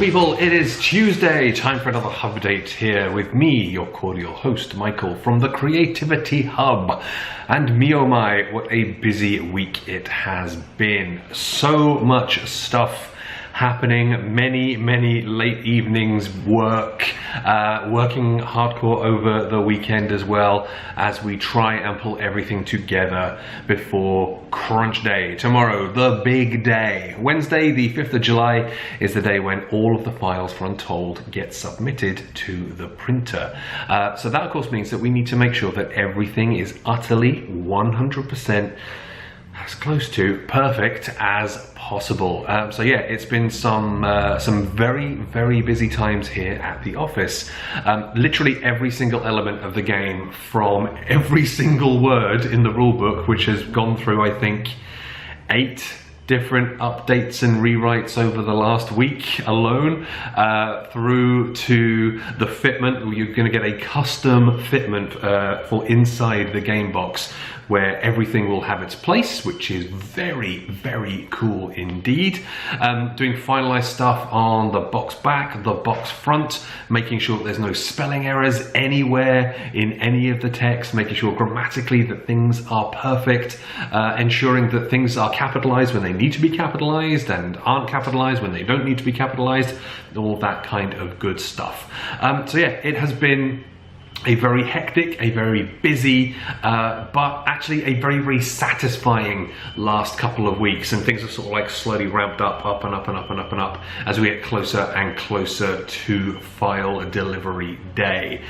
people, it is Tuesday, time for another HubDate here with me, your cordial host, Michael, from the Creativity Hub. And me oh my, what a busy week it has been. So much stuff happening, many late evenings working hardcore over the weekend as well as we try and pull everything together before crunch day. Tomorrow, the big day. Wednesday, the 5th of July is the day when all of the files for Untold get submitted to the printer. So that of course means that we need to make sure that everything is utterly 100% as close to perfect as possible. So yeah, it's been some very busy times here at the office. Literally every single element of the game, from every single word in the rulebook, which has gone through I think 8 different updates and rewrites over the last week alone, through to the fitment. You're going to get a custom fitment for inside the game box, where everything will have its place, which is very cool indeed. Doing finalized stuff on the box back, the box front, making sure that there's no spelling errors anywhere in any of the text, making sure grammatically that things are perfect, ensuring that things are capitalized when they need to be capitalized and aren't capitalized when they don't need to be capitalized, all that kind of good stuff. So yeah, it has been a very hectic, a very busy, but actually a very satisfying last couple of weeks, and things have sort of like slowly ramped up and up as we get closer and closer to file delivery day.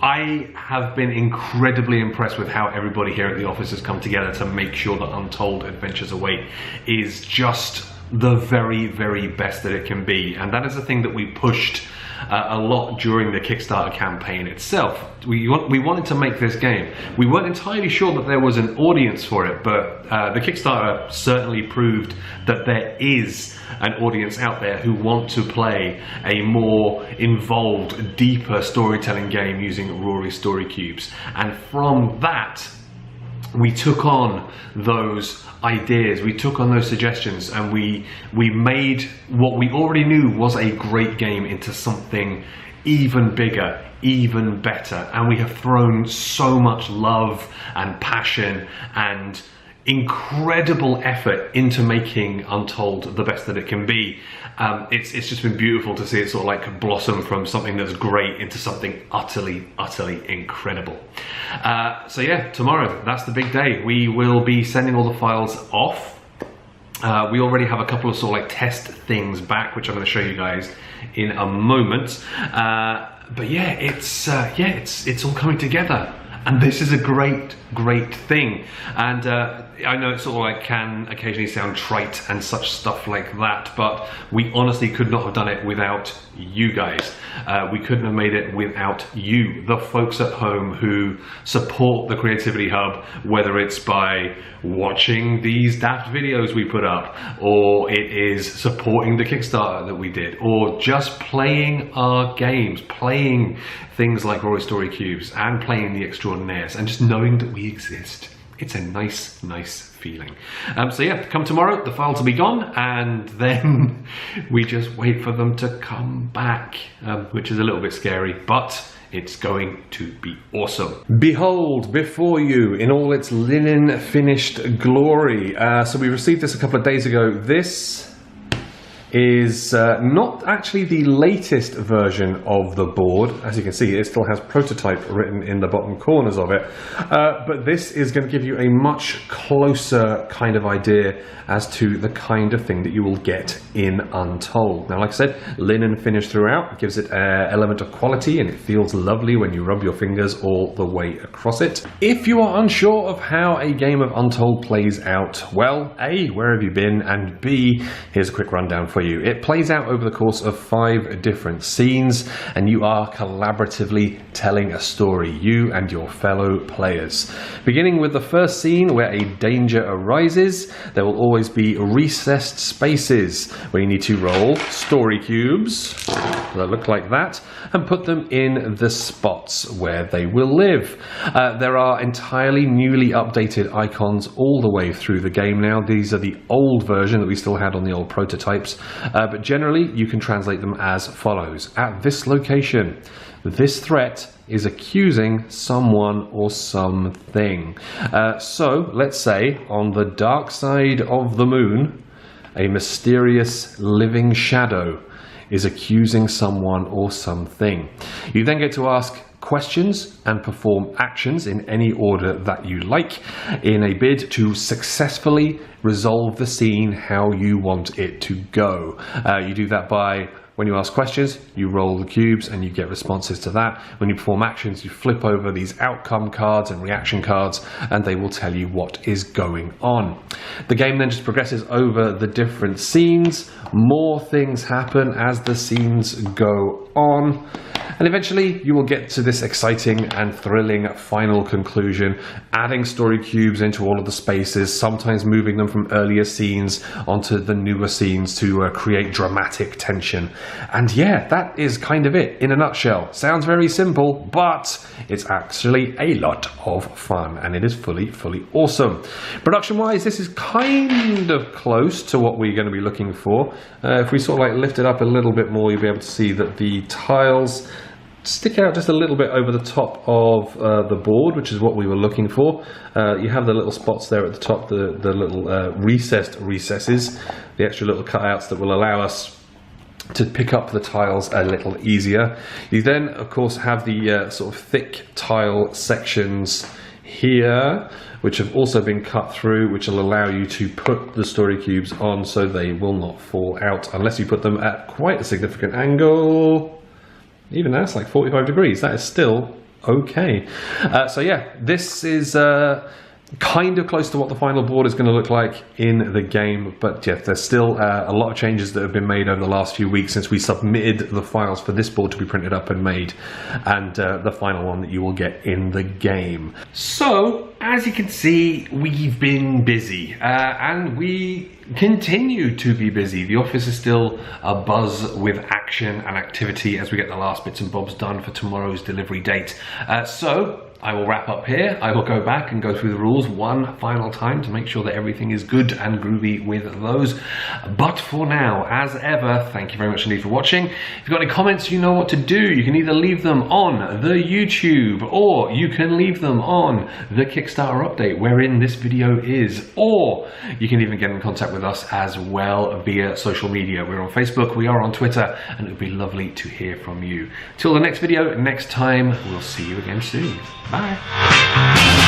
I have been incredibly impressed with how everybody here at the office has come together to make sure that Untold Adventures Await is just the very best that it can be, and that is the thing that we pushed a lot during the Kickstarter campaign itself. We wanted to make this game. We weren't entirely sure that there was an audience for it, but the Kickstarter certainly proved that there is an audience out there who want to play a more involved, deeper storytelling game using Rory story cubes. And from that, we took on those ideas, we took on those suggestions, and we made what we already knew was a great game into something even bigger, even better. And we have thrown so much love and passion and incredible effort into making Untold the best that it can be. It's just been beautiful to see it sort of like blossom from something that's great into something utterly incredible. So yeah, tomorrow, that's the big day. We will be sending all the files off. We already have a couple of sort of like test things back, which I'm going to show you guys in a moment. But yeah, it's all coming together. And this is a great thing. And I know it sort of like can occasionally sound trite and such stuff like that, but we honestly could not have done it without you guys. We couldn't have made it without you, the folks at home who support the Creativity Hub, whether it's by watching these daft videos we put up, or it is supporting the Kickstarter that we did, or just playing our games, playing things like Rory Story Cubes and playing the Extraordinaires, and just knowing that we exist. It's a nice feeling. So yeah, come tomorrow, the files will be gone, and then we just wait for them to come back, which is a little bit scary, but it's going to be awesome. Behold before you in all its linen finished glory. So we received this a couple of days ago. This is not actually the latest version of the board. As you can see, it still has prototype written in the bottom corners of it, but this is going to give you a much closer kind of idea as to the kind of thing that you will get in Untold. Now, like I said, linen finish throughout gives it an element of quality, and it feels lovely when you rub your fingers all the way across it. If you are unsure of how a game of Untold plays out, well, A, where have you been? And B, here's a quick rundown for you. It plays out over the course of 5 different scenes, and you are collaboratively telling a story, you and your fellow players. Beginning with the first scene where a danger arises, there will always be recessed spaces where you need to roll story cubes that look like that and put them in the spots where they will live. There are entirely newly updated icons all the way through the game now. These are the old version that we still had on the old prototypes, but generally you can translate them as follows. At this location, this threat is accusing someone or something. So let's say on the dark side of the moon, a mysterious living shadow is accusing someone or something. You then get to ask questions and perform actions in any order that you like in a bid to successfully resolve the scene how you want it to go. You do that by, when you ask questions, you roll the cubes and you get responses to that. When you perform actions, you flip over these outcome cards and reaction cards, and they will tell you what is going on. The game then just progresses over the different scenes. More things happen as the scenes go on. And eventually you will get to this exciting and thrilling final conclusion, adding story cubes into all of the spaces, sometimes moving them from earlier scenes onto the newer scenes to create dramatic tension. And yeah, that is kind of it in a nutshell. Sounds very simple, but it's actually a lot of fun, and it is fully awesome. Production-wise, this is kind of close to what we're going to be looking for. If we sort of like lift it up a little bit more, you'll be able to see that the tiles stick out just a little bit over the top of the board, which is what we were looking for. You have the little spots there at the top, the little recesses, the extra little cutouts that will allow us to pick up the tiles a little easier. You then, of course, have the sort of thick tile sections here, which have also been cut through, which will allow you to put the story cubes on so they will not fall out unless you put them at quite a significant angle. Even that's like 45 degrees. That is still okay. So yeah, this is kind of close to what the final board is going to look like in the game, but yeah, there's still a lot of changes that have been made over the last few weeks since we submitted the files for this board to be printed up and made, and the final one that you will get in the game. So as you can see, we've been busy, and we continue to be busy. The office is still abuzz with action and activity as we get the last bits and bobs done for tomorrow's delivery date. So I will wrap up here. I will go back and go through the rules one final time to make sure that everything is good and groovy with those. But for now, as ever, thank you very much indeed for watching. If you've got any comments, you know what to do. You can either leave them on the YouTube, or you can leave them on the Kickstarter update wherein this video is, or you can even get in contact with us as well via social media. We're on Facebook, we are on Twitter, and it would be lovely to hear from you. Till the next video, next time, we'll see you again soon. Bye.